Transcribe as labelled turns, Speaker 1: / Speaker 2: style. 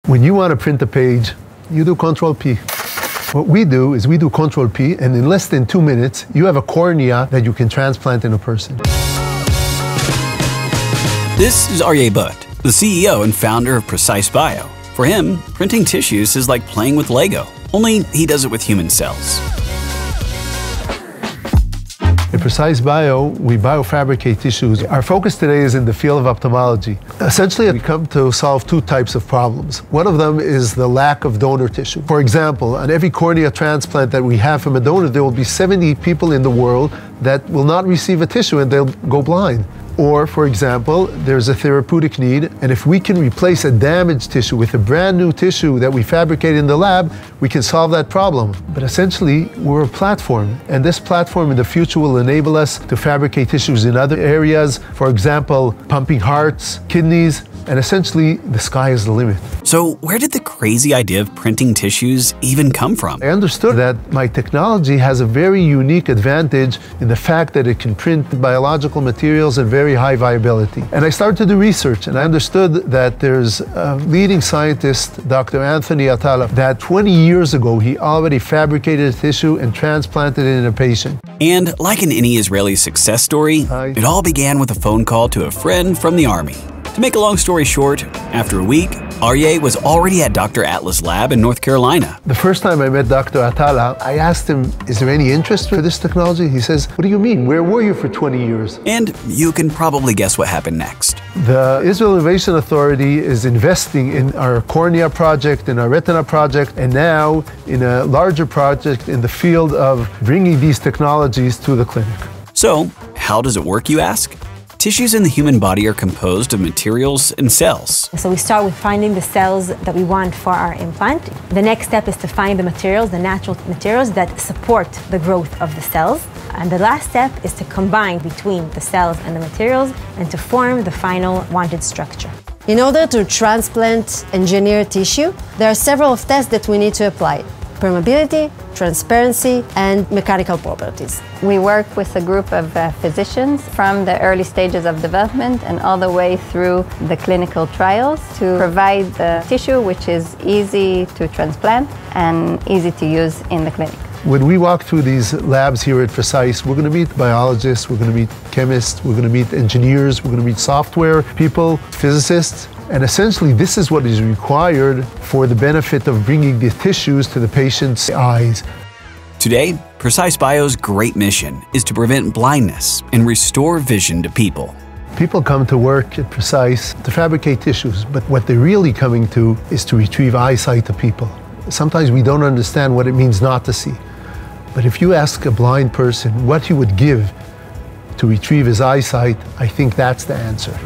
Speaker 1: When you want to print a page, you do Control-P. What we do is we do Control-P, and in less than 2 minutes, you have a cornea that you can transplant in a person.
Speaker 2: This is Aryeh But, the CEO and founder of Precise Bio. For him, printing tissues is like playing with Lego, only he does it with human cells.
Speaker 1: At Precise Bio, we biofabricate tissues. Our focus today is in the field of ophthalmology. Essentially, we come to solve two types of problems. One of them is the lack of donor tissue. For example, on every cornea transplant that we have from a donor, there will be 70 people in the world that will not receive a tissue and they'll go blind. Or, for example, there's a therapeutic need, and if we can replace a damaged tissue with a brand new tissue that we fabricate in the lab, we can solve that problem. But essentially, we're a platform, and this platform in the future will enable us to fabricate tissues in other areas, for example, pumping hearts, kidneys, and essentially, the sky is the limit.
Speaker 2: So where did the crazy idea of printing tissues even come from?
Speaker 1: I understood that my technology has a very unique advantage in the fact that it can print biological materials at very high viability. And I started to do research, and I understood that there's a leading scientist, Dr. Anthony Atala, that 20 years ago, he already fabricated a tissue and transplanted it in a patient.
Speaker 2: And like in any Israeli success story, it all began with a phone call to a friend from the army. To make a long story short, after a week, Aryeh was already at Dr. Atla's lab in North Carolina.
Speaker 1: The first time I met Dr. Atala, I asked him, is there any interest for this technology? He says, what do you mean? Where were you for 20 years?
Speaker 2: And you can probably guess what happened next.
Speaker 1: The Israel Innovation Authority is investing in our cornea project, in our retina project, and now in a larger project in the field of bringing these technologies to the clinic.
Speaker 2: So, how does it work, you ask? Tissues in the human body are composed of materials and cells.
Speaker 3: So we start with finding the cells that we want for our implant. The next step is to find the materials, the natural materials that support the growth of the cells. And the last step is to combine between the cells and the materials and to form the final wanted structure.
Speaker 4: In order to transplant engineered tissue, there are several tests that we need to apply: permeability, transparency, and mechanical properties.
Speaker 5: We work with a group of physicians from the early stages of development and all the way through the clinical trials to provide the tissue which is easy to transplant and easy to use in the clinic.
Speaker 1: When we walk through these labs here at Precise, we're going to meet biologists, we're going to meet chemists, we're going to meet engineers, we're going to meet software people, physicists. And essentially, this is what is required for the benefit of bringing the tissues to the patient's eyes.
Speaker 2: Today, Precise Bio's great mission is to prevent blindness and restore vision to people.
Speaker 1: People come to work at Precise to fabricate tissues, but what they're really coming to is to retrieve eyesight to people. Sometimes we don't understand what it means not to see. But if you ask a blind person what he would give to retrieve his eyesight, I think that's the answer.